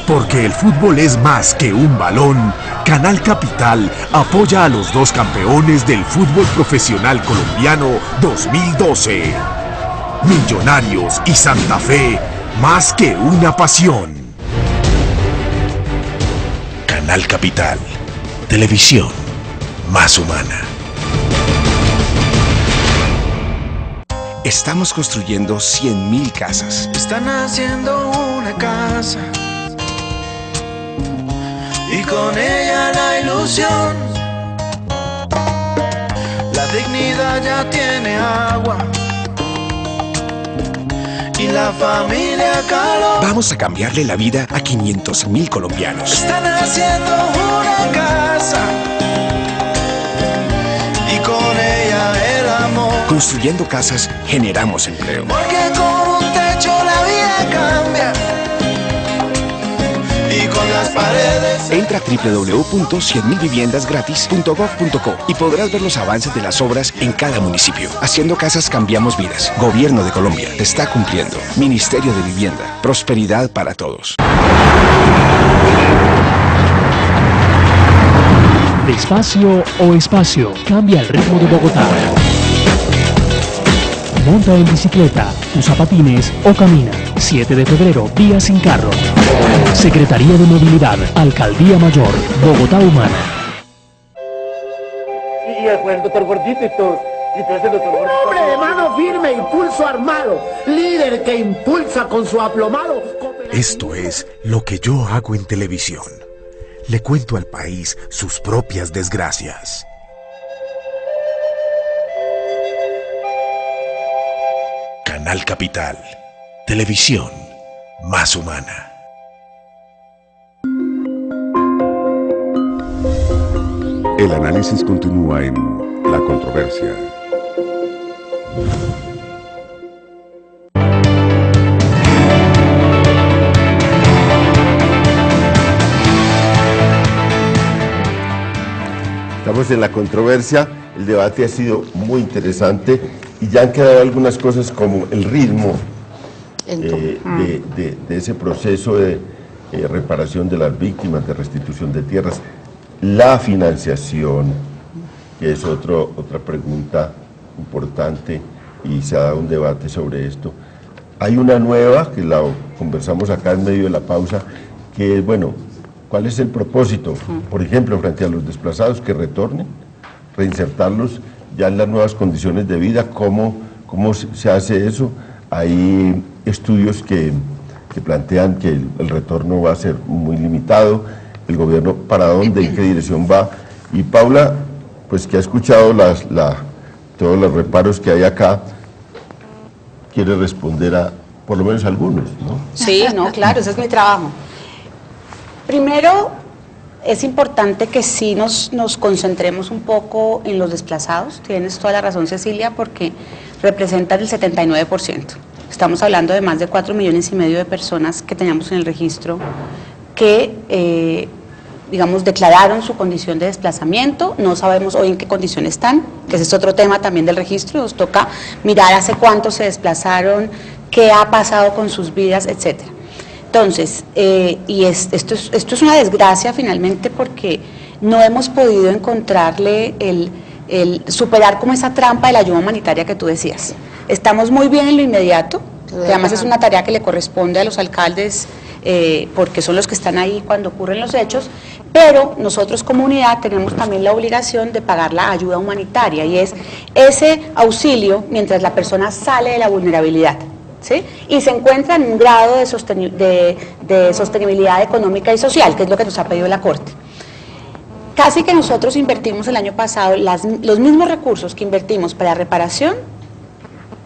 Speaker 13: Porque el fútbol es más que un balón, Canal Capital apoya a los dos campeones del fútbol profesional colombiano 2012. Millonarios y Santa Fe, más que una pasión. Canal Capital, televisión más humana.
Speaker 14: Estamos construyendo 100.000 casas.
Speaker 15: Están haciendo una casa y con ella la ilusión. La dignidad ya tiene agua y la familia calor.
Speaker 14: Vamos a cambiarle la vida a 500.000 colombianos.
Speaker 15: Están haciendo una casa y con ella el amor.
Speaker 14: Construyendo casas generamos empleo.
Speaker 15: Porque con un techo la vida cambia y con las paredes.
Speaker 14: Entra a www.100.000viviendasgratis.gov.co y podrás ver los avances de las obras en cada municipio. Haciendo casas cambiamos vidas. Gobierno de Colombia te está cumpliendo. Ministerio de Vivienda. Prosperidad para todos.
Speaker 16: Despacio o espacio. Cambia el ritmo de Bogotá. Monta en bicicleta, usa patines o camina. 7 de febrero, Día sin carro. Secretaría de Movilidad, Alcaldía Mayor, Bogotá Humana.
Speaker 17: Y el doctor Gordito y todos. ¡Hombre de mano firme, impulso armado! Líder que impulsa con su aplomado.
Speaker 13: Esto es lo que yo hago en televisión. Le cuento al país sus propias desgracias. Canal Capital, televisión más humana. El análisis continúa en La Controversia.
Speaker 1: Estamos en La Controversia, el debate ha sido muy interesante y ya han quedado algunas cosas como el ritmo de ese proceso de reparación de las víctimas, de restitución de tierras, la financiación, que es otra pregunta importante y se ha dado un debate sobre esto. Hay una nueva, que la conversamos acá en medio de la pausa, que es, bueno, ¿cuál es el propósito? Por ejemplo, frente a los desplazados que retornen, reinsertarlos ya en las nuevas condiciones de vida, ¿cómo se hace eso? Hay estudios que plantean que el retorno va a ser muy limitado, el gobierno para dónde, en qué dirección va, y Paula, pues que ha escuchado todos los reparos que hay acá, quiere responder a por lo menos algunos, ¿no?
Speaker 2: Sí, no, claro, ese es mi trabajo. Primero, es importante que sí nos concentremos un poco en los desplazados. Tienes toda la razón, Cecilia, porque representan el 79%. Estamos hablando de más de 4,5 millones de personas que teníamos en el registro que, digamos, declararon su condición de desplazamiento. No sabemos hoy en qué condición están, que ese es otro tema también del registro. Nos toca mirar hace cuánto se desplazaron, qué ha pasado con sus vidas, etcétera. Entonces, esto es una desgracia finalmente porque no hemos podido encontrarle el superar como esa trampa de la ayuda humanitaria que tú decías. Estamos muy bien en lo inmediato, que además es una tarea que le corresponde a los alcaldes porque son los que están ahí cuando ocurren los hechos, pero nosotros como unidad tenemos también la obligación de pagar la ayuda humanitaria y es ese auxilio mientras la persona sale de la vulnerabilidad. ¿Sí? Y se encuentra en un grado de sostenibilidad económica y social, que es lo que nos ha pedido la Corte. Casi que nosotros invertimos el año pasado los mismos recursos que invertimos para reparación,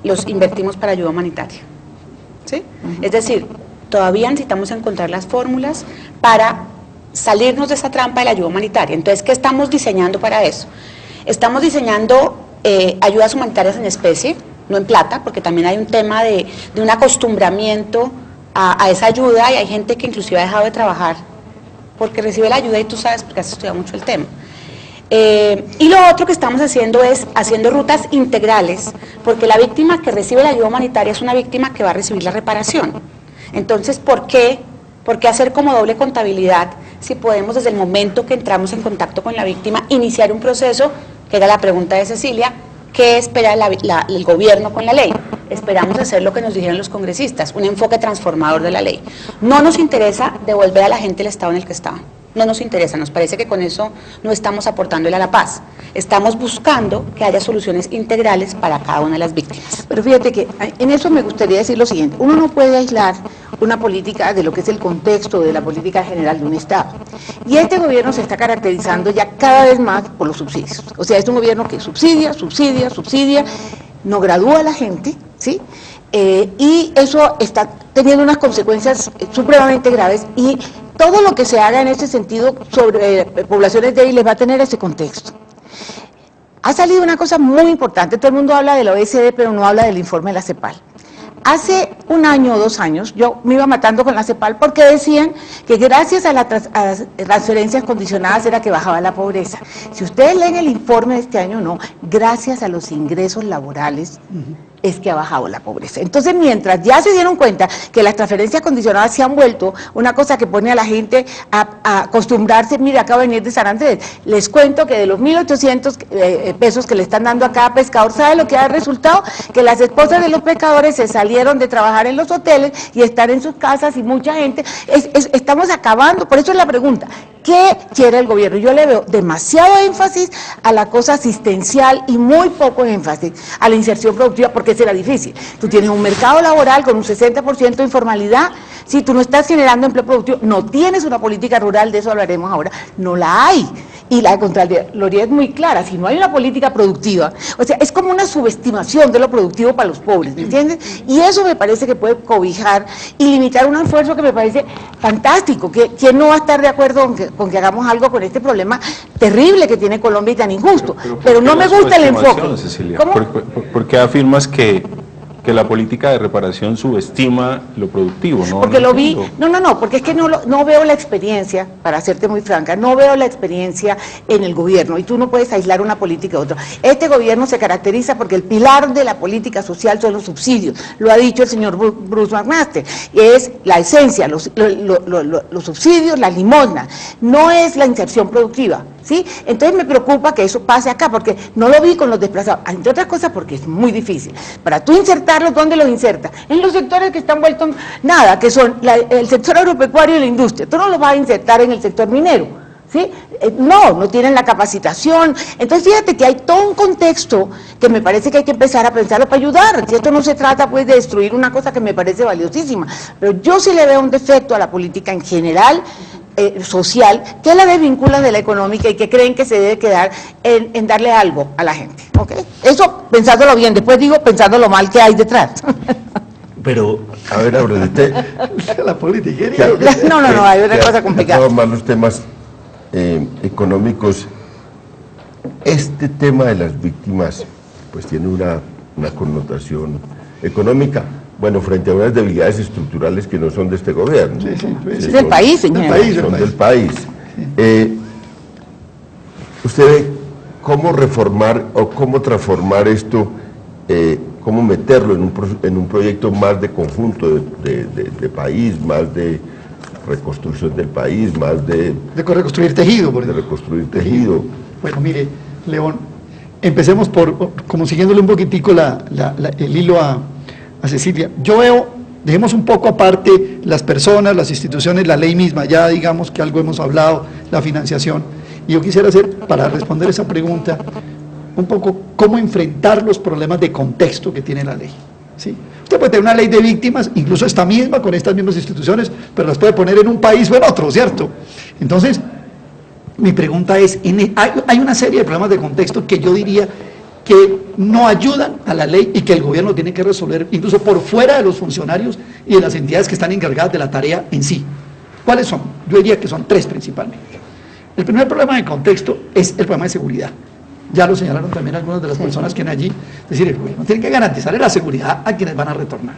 Speaker 2: los invertimos para ayuda humanitaria. ¿Sí? Es decir, todavía necesitamos encontrar las fórmulas para salirnos de esa trampa de la ayuda humanitaria. Entonces, ¿qué estamos diseñando para eso? Estamos diseñando ayudas humanitarias en especie, no en plata, porque también hay un tema de un acostumbramiento a esa ayuda y hay gente que inclusive ha dejado de trabajar porque recibe la ayuda y tú sabes porque has estudiado mucho el tema. Y lo otro que estamos haciendo es haciendo rutas integrales, porque la víctima que recibe la ayuda humanitaria es una víctima que va a recibir la reparación. Entonces, ¿por qué hacer como doble contabilidad si podemos desde el momento que entramos en contacto con la víctima iniciar un proceso, que era la pregunta de Cecilia? ¿Qué espera el gobierno con la ley? Esperamos hacer lo que nos dijeron los congresistas, un enfoque transformador de la ley. No nos interesa devolver a la gente el estado en el que estaba. No nos interesa, nos parece que con eso no estamos aportándole a la paz. Estamos buscando que haya soluciones integrales para cada una de las víctimas.
Speaker 11: Pero fíjate que en eso me gustaría decir lo siguiente. Uno no puede aislar una política de lo que es el contexto de la política general de un Estado. Y este gobierno se está caracterizando ya cada vez más por los subsidios. O sea, es un gobierno que subsidia, no gradúa a la gente, ¿sí? Y eso está teniendo unas consecuencias supremamente graves y todo lo que se haga en ese sentido sobre poblaciones débiles va a tener ese contexto. Ha salido una cosa muy importante, todo el mundo habla de la OECD, pero no habla del informe de la CEPAL. Hace 1 año o 2 años yo me iba matando con la CEPAL porque decían que gracias a las transferencias condicionadas era que bajaba la pobreza. Si ustedes leen el informe de este año, no, gracias a los ingresos laborales es que ha bajado la pobreza. Entonces, mientras ya se dieron cuenta que las transferencias condicionadas se han vuelto una cosa que pone a la gente a acostumbrarse, mira, acabo de venir de San Andrés, les cuento que de los 1.800 pesos que le están dando a cada pescador, ¿sabe lo que ha resultado? Que las esposas de los pescadores se salieron de trabajar en los hoteles y están en sus casas y mucha gente, estamos acabando, por eso es la pregunta, ¿qué quiere el gobierno? Yo le veo demasiado énfasis a la cosa asistencial y muy poco énfasis a la inserción productiva, porque será difícil. Tú tienes un mercado laboral con un 60% de informalidad, si tú no estás generando empleo productivo, no tienes una política rural, de eso hablaremos ahora, no la hay. Y la Contraloría es muy clara, si no hay una política productiva, o sea, es como una subestimación de lo productivo para los pobres, ¿me entiendes? Y eso me parece que puede cobijar y limitar un esfuerzo que me parece fantástico, que ¿quién no va a estar de acuerdo con que hagamos algo con este problema terrible que tiene Colombia y tan injusto? Pero no me gusta el enfoque.
Speaker 12: Cecilia, ¿por qué afirmas que que la política de reparación subestima lo productivo, ¿no?
Speaker 11: Porque lo vi, no, porque es que no veo la experiencia, para serte muy franca, no veo la experiencia en el gobierno, y tú no puedes aislar una política de otra. Este gobierno se caracteriza porque el pilar de la política social son los subsidios, lo ha dicho el señor Bruce McMaster, y es la esencia, los subsidios, la limosna, no es la inserción productiva, ¿sí? Entonces me preocupa que eso pase acá, porque no lo vi con los desplazados, entre otras cosas porque es muy difícil. Para tú insertarlos, ¿dónde los insertas? En los sectores que están vueltos nada, que son el sector agropecuario y la industria. Tú no los vas a insertar en el sector minero, ¿sí? No tienen la capacitación. Entonces fíjate que hay todo un contexto que me parece que hay que empezar a pensarlo para ayudar. Si esto no se trata pues de destruir una cosa que me parece valiosísima, pero yo sí le veo un defecto a la política en general, social, que la desvinculan de la económica y que creen que se debe quedar en darle algo a la gente, ¿ok? Eso pensándolo bien, después digo pensándolo mal que hay detrás.
Speaker 1: Pero, a ver, usted...
Speaker 3: la política...
Speaker 11: No, hay otra cosa complicada.
Speaker 1: Más los temas económicos. Este tema de las víctimas, pues tiene una connotación económica, bueno, frente a unas debilidades estructurales que no son de este gobierno.
Speaker 11: Sí. Del país, señor.
Speaker 1: Son del país. ¿Usted ve cómo reformar o cómo transformar esto, cómo meterlo en un proyecto más de conjunto de país, más de reconstrucción del país, más de
Speaker 3: reconstruir tejido? Por ejemplo.
Speaker 1: De reconstruir tejido.
Speaker 3: Bueno, mire, León, empecemos como siguiéndole un poquitico el hilo a Cecilia. Yo veo, dejemos un poco aparte las personas, las instituciones, la ley misma, ya digamos que algo hemos hablado, la financiación, y yo quisiera hacer, para responder esa pregunta, un poco cómo enfrentar los problemas de contexto que tiene la ley, ¿sí? Usted puede tener una ley de víctimas, incluso esta misma, con estas mismas instituciones, pero las puede poner en un país o en otro, ¿cierto? Entonces, mi pregunta es, hay una serie de problemas de contexto que yo diría que no ayudan a la ley y que el gobierno tiene que resolver, incluso por fuera de los funcionarios y de las entidades que están encargadas de la tarea en sí. ¿Cuáles son? Yo diría que son tres principalmente. El primer problema de contexto es el problema de seguridad. Ya lo señalaron también algunas de las personas que han allí. Es decir, el gobierno tiene que garantizarle la seguridad a quienes van a retornar.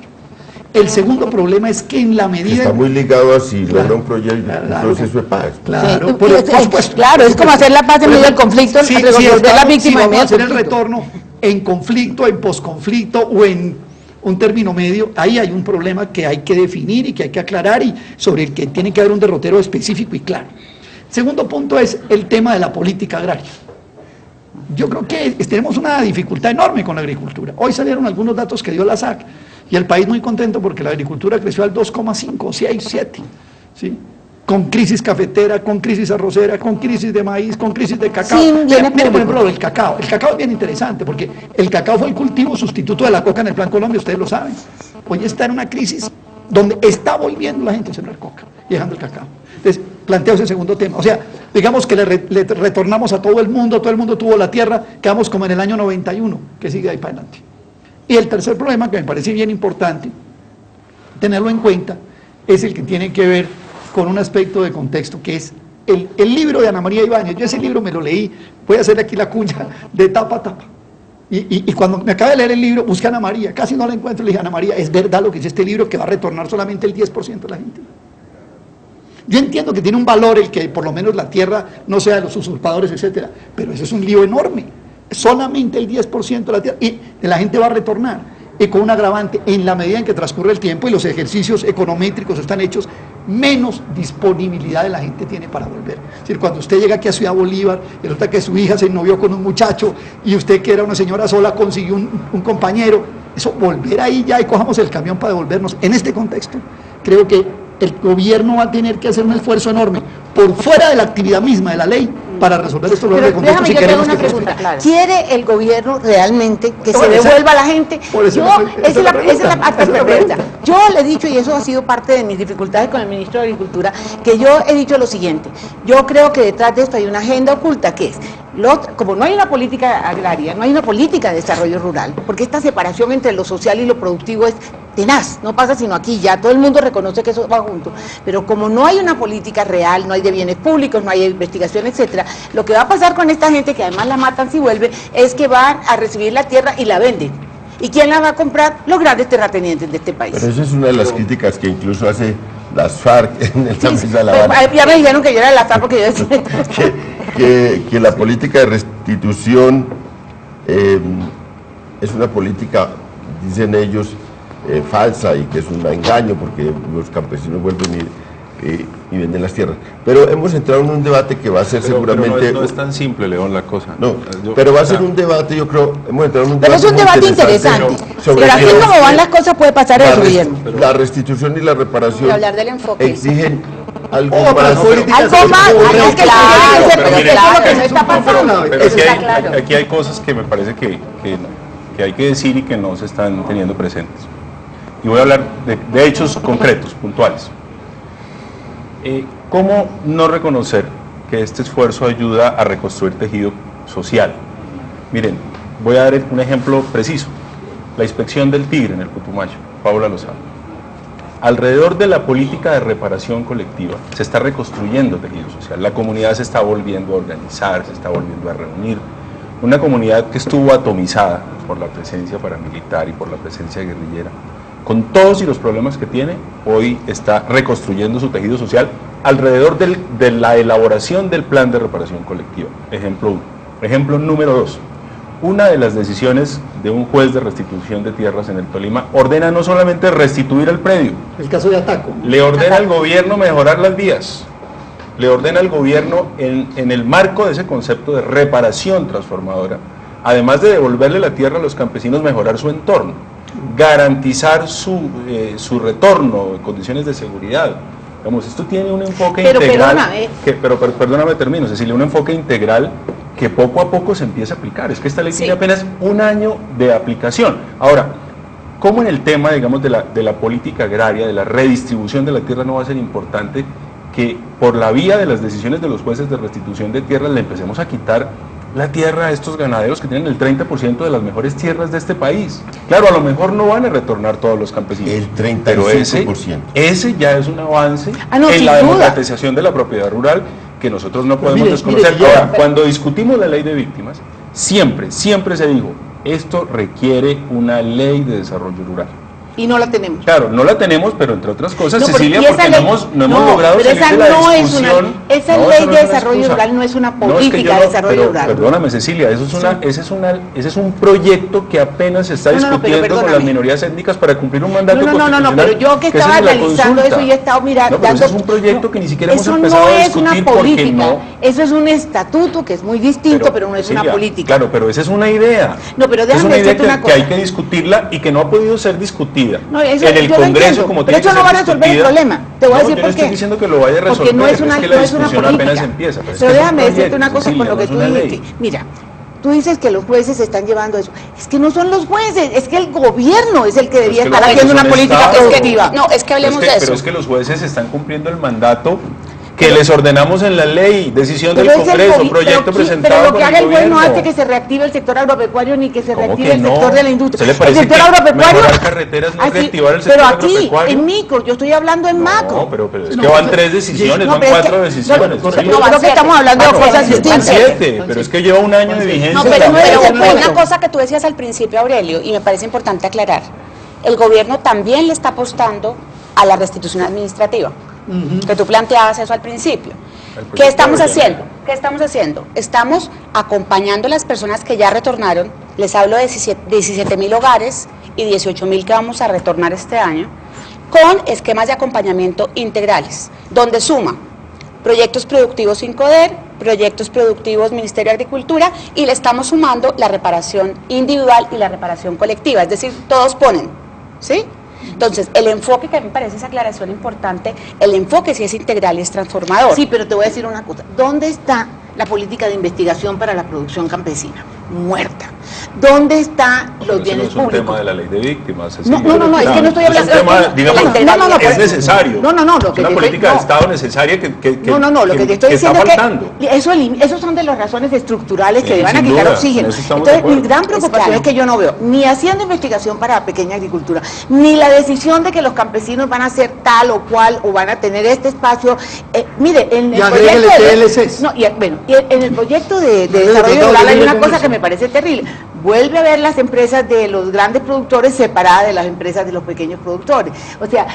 Speaker 3: El segundo problema es que en la medida...
Speaker 1: Está muy ligado a si logra un proyecto, un proceso de paz.
Speaker 3: Claro,
Speaker 11: sí, por supuesto. Claro, es como hacer la paz en medio del conflicto, resolver la víctima en medio del conflicto.
Speaker 3: Hacer el retorno en conflicto, en posconflicto o en un término medio, ahí hay un problema que hay que definir y que hay que aclarar y sobre el que tiene que haber un derrotero específico y claro. Segundo punto es el tema de la política agraria. Yo creo que tenemos una dificultad enorme con la agricultura. Hoy salieron algunos datos que dio la SAC y el país muy contento porque la agricultura creció al 2,5, 6, 7, ¿sí? Con crisis cafetera, con crisis arrocera, con crisis de maíz, con crisis de cacao.
Speaker 11: Sí,
Speaker 3: mira, por ejemplo, el cacao. El cacao es bien interesante porque el cacao fue el cultivo sustituto de la coca en el Plan Colombia, ustedes lo saben. Hoy está en una crisis donde está volviendo la gente a sembrar coca y dejando el cacao. Entonces, planteo ese segundo tema. O sea, digamos que le retornamos a todo el mundo tuvo la tierra, quedamos como en el año 91, que sigue ahí para adelante. Y el tercer problema, que me parece bien importante tenerlo en cuenta, es el que tiene que ver con un aspecto de contexto, que es el libro de Ana María Ibáñez. Yo ese libro me lo leí, voy a hacer aquí la cuña, de tapa a tapa. Y cuando me acabé de leer el libro, busqué a Ana María, casi no la encuentro, le dije, Ana María, ¿es verdad lo que dice este libro, que va a retornar solamente el 10% de la gente? Yo entiendo que tiene un valor el que por lo menos la tierra no sea de los usurpadores, etcétera, pero eso es un lío enorme. Solamente el 10% de la tierra y de la gente va a retornar, y con un agravante, en la medida en que transcurre el tiempo y los ejercicios econométricos están hechos, menos disponibilidad de la gente tiene para volver. Es decir, cuando usted llega aquí a Ciudad Bolívar y resulta que su hija se novió con un muchacho y usted, que era una señora sola, consiguió un compañero, eso, volver ahí ya y cojamos el camión para devolvernos. En este contexto, creo que el gobierno va a tener que hacer un esfuerzo enorme por fuera de la actividad misma de la ley para resolver estos problemas de contexto si queremos que prospere.
Speaker 11: ¿Quiere el gobierno realmente que se devuelva a la gente? Esa es la parte perversa. Yo le he dicho, y eso ha sido parte de mis dificultades con el ministro de Agricultura, que yo he dicho lo siguiente: yo creo que detrás de esto hay una agenda oculta, que es, como no hay una política agraria, no hay una política de desarrollo rural, porque esta separación entre lo social y lo productivo es tenaz, no pasa sino aquí, ya todo el mundo reconoce que eso va junto, pero como no hay una política real, no hay de bienes públicos, no hay investigación, etcétera, lo que va a pasar con esta gente, que además la matan si vuelve, es que van a recibir la tierra y la venden. ¿Y quién la va a comprar? Los grandes terratenientes de este país.
Speaker 1: Pero esa es una de las críticas que incluso hace las FARC en esta mesa de La Habana.
Speaker 11: Ya me dijeron que yo era de la FARC porque yo decía...
Speaker 1: que la política de restitución es una política, dicen ellos, falsa y que es un engaño porque los campesinos vuelven y venden las tierras. Pero hemos entrado en un debate que va a ser seguramente...
Speaker 12: Pero no es tan simple, León, la cosa.
Speaker 1: No, pero va a ser un debate, yo creo, hemos entrado en un debate.
Speaker 11: Pero es un debate interesante. Pero así como van las cosas puede pasar eso, Guillermo.
Speaker 1: La restitución y la reparación
Speaker 2: hablar del enfoque
Speaker 1: exigen algo
Speaker 11: más. Algo más,
Speaker 12: Pero aquí hay cosas que me parece que hay que decir y que no se están teniendo presentes. Y voy a hablar de hechos concretos, puntuales. ¿Cómo no reconocer que este esfuerzo ayuda a reconstruir tejido social? Miren, voy a dar un ejemplo preciso. La inspección del Tigre en el Putumayo, Paula lo sabe. Alrededor de la política de reparación colectiva se está reconstruyendo tejido social. La comunidad se está volviendo a organizar, se está volviendo a reunir. Una comunidad que estuvo atomizada por la presencia paramilitar y por la presencia guerrillera, con todos y los problemas que tiene, hoy está reconstruyendo su tejido social alrededor de la elaboración del plan de reparación colectiva. Ejemplo 1. Ejemplo número 2. Una de las decisiones de un juez de restitución de tierras en el Tolima ordena no solamente restituir el predio.
Speaker 3: El caso de Ataco.
Speaker 12: Le ordena al gobierno mejorar las vías. Le ordena al gobierno, en el marco de ese concepto de reparación transformadora, además de devolverle la tierra a los campesinos, mejorar su entorno, garantizar su retorno en condiciones de seguridad. Digamos, esto tiene un enfoque integral. Pero perdóname, termino, Cecilia, un enfoque integral que poco a poco se empieza a aplicar. Es que esta ley tiene apenas un año de aplicación. Ahora, ¿cómo en el tema, digamos, de la política agraria, de la redistribución de la tierra, no va a ser importante que por la vía de las decisiones de los jueces de restitución de tierras le empecemos a quitar la tierra a estos ganaderos que tienen el 30% de las mejores tierras de este país? Claro, a lo mejor no van a retornar todos los campesinos.
Speaker 1: El 35%.
Speaker 12: Pero ese ya es un avance en la democratización de la propiedad rural que nosotros no podemos desconocer. Ahora, cuando discutimos la ley de víctimas, siempre se dijo, esto requiere una ley de desarrollo rural.
Speaker 11: Y no la tenemos.
Speaker 12: Claro, no la tenemos, pero entre otras cosas,
Speaker 11: no,
Speaker 12: Cecilia, porque no hemos logrado salir de la discusión.
Speaker 11: Esa ley de desarrollo rural no es una política de desarrollo rural.
Speaker 12: Perdóname, Cecilia, ese es un proyecto que apenas se está discutiendo con las minorías étnicas para cumplir un mandato constitucional.
Speaker 11: No, pero yo que estaba analizando eso y he estado mirando.
Speaker 12: Pero ese es un proyecto que ni siquiera hemos empezado a discutir porque no.
Speaker 11: Eso es un estatuto que es muy distinto, pero no es una política.
Speaker 12: Claro, pero esa es una idea.
Speaker 11: No, pero déjame decirte una cosa.
Speaker 12: Que hay que discutirla y que no ha podido ser discutida.
Speaker 11: No, eso,
Speaker 12: en el Congreso, como tiene que ser discutida.
Speaker 11: Pero eso no va a resolver el problema. Te voy a decir por qué.
Speaker 12: No estoy diciendo que lo vaya a resolver,
Speaker 11: porque no es una,
Speaker 12: es que
Speaker 11: no
Speaker 12: la
Speaker 11: es una
Speaker 12: discusión
Speaker 11: política.
Speaker 12: apenas empieza.
Speaker 11: Pero déjame decirte una cosa con lo que tú dijiste. Mira, tú dices que los jueces están llevando eso. Es que no son los jueces, es que el gobierno es el que debía estar haciendo una política productiva.
Speaker 2: No, es que hablemos de eso.
Speaker 12: Pero es que los jueces están cumpliendo el mandato que les ordenamos en la ley, decisión del Congreso, proyecto presentado
Speaker 11: pero lo que
Speaker 12: por
Speaker 11: haga
Speaker 12: el
Speaker 11: el juez no
Speaker 12: gobierno.
Speaker 11: hace que se reactive el sector agropecuario ni que se reactive el
Speaker 12: no?
Speaker 11: sector de la industria.
Speaker 12: ¿Se le parece
Speaker 11: el sector agropecuario,
Speaker 12: mejorar carreteras no reactivar el sector
Speaker 11: pero aquí,
Speaker 12: agropecuario?
Speaker 11: en micro, yo estoy hablando en macro.
Speaker 12: No, pero es que van 3 decisiones, van 4 decisiones.
Speaker 11: No, creo que estamos hablando de cosas distintas.
Speaker 12: 7, pero es que lleva un año de vigencia.
Speaker 2: No, pero una cosa que tú decías al principio, Aurelio, y me parece importante aclarar, el gobierno también le está apostando a la restitución administrativa, que tú planteabas eso al principio. ¿Qué estamos haciendo? Estamos acompañando a las personas que ya retornaron, les hablo de 17.000 hogares y 18.000 que vamos a retornar este año, con esquemas de acompañamiento integrales, donde suma proyectos productivos INCODER, proyectos productivos Ministerio de Agricultura, y le estamos sumando la reparación individual y la reparación colectiva, es decir, todos ponen, ¿sí? Entonces, el enfoque, que me parece esa aclaración importante, el enfoque sí es integral y es transformador.
Speaker 11: Sí, pero te voy a decir una cosa. ¿Dónde está la política de investigación para la producción campesina? Muerta. ¿Dónde están los bienes públicos?
Speaker 12: Es un tema de la ley de víctimas.
Speaker 11: No, es que no estoy hablando
Speaker 12: de tema, digamos, es necesario.
Speaker 11: No, lo que
Speaker 12: es una política de Estado necesaria que
Speaker 11: lo que te estoy diciendo es que esos son de las razones estructurales que le van a quitar oxígeno. Entonces, mi gran preocupación es que yo no veo ni haciendo investigación para la pequeña agricultura, ni la decisión de que los campesinos van a hacer tal o cual o van a tener este espacio. Mire, en el proyecto en el proyecto de desarrollo rural hay una cosa que me parece terrible. vuelve a ver las empresas de los grandes productores separadas de las empresas de los pequeños productores. O sea,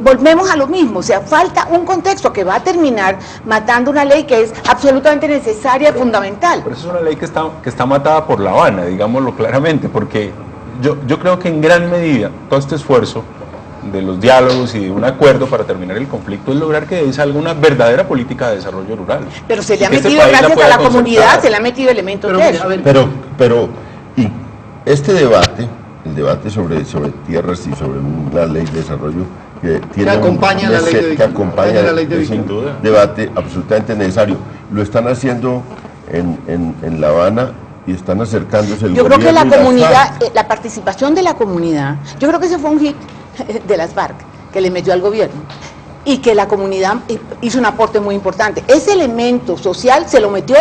Speaker 11: volvemos a lo mismo, o sea, falta un contexto que va a terminar matando una ley que es absolutamente necesaria y fundamental.
Speaker 12: Pero eso es una ley que está matada por La Habana, digámoslo claramente, porque yo creo que en gran medida todo este esfuerzo de los diálogos y de un acuerdo para terminar el conflicto es lograr que de ahí salga una verdadera política de desarrollo rural.
Speaker 11: Pero se le ha metido, gracias a la comunidad, se le ha metido elementos de eso.
Speaker 1: Pero y este debate, el debate sobre tierras y sobre una ley de desarrollo que tiene
Speaker 3: acompaña la ley de
Speaker 1: sin duda, debate absolutamente necesario. Lo están haciendo en La Habana y están acercándose el
Speaker 11: Yo creo que la
Speaker 1: gobierno y
Speaker 11: comunidad, la participación de la comunidad, yo creo que ese fue un hit de las FARC que le metió al gobierno y que la comunidad hizo un aporte muy importante. Ese elemento social se lo metió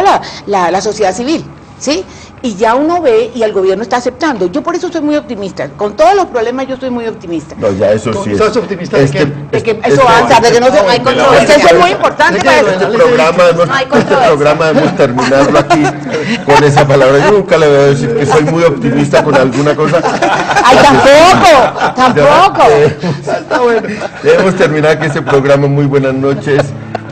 Speaker 11: la sociedad civil, ¿sí? Y ya uno ve y el gobierno está aceptando. Yo por eso soy muy optimista. Con todos los problemas yo soy muy optimista.
Speaker 1: No, ya eso sí.
Speaker 3: ¿Estás optimista de qué?
Speaker 11: De que eso avanza, de que no hay controversia. Eso es muy importante para
Speaker 1: este programa debemos terminarlo aquí con esa palabra. Yo nunca le voy a decir que soy muy optimista con alguna cosa.
Speaker 11: ¡Ay, tampoco!
Speaker 1: Debemos terminar aquí este programa. Muy buenas noches.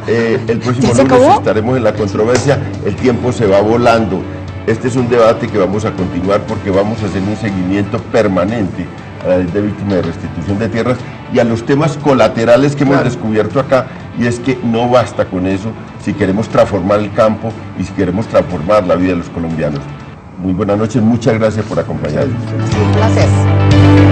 Speaker 1: El próximo lunes estaremos en la controversia. El tiempo se va volando. Este es un debate que vamos a continuar porque vamos a hacer un seguimiento permanente a la ley de víctimas de restitución de tierras y a los temas colaterales que hemos descubierto acá, y es que no basta con eso si queremos transformar el campo y si queremos transformar la vida de los colombianos. Muy buenas noches, muchas gracias por acompañarnos.
Speaker 11: Gracias.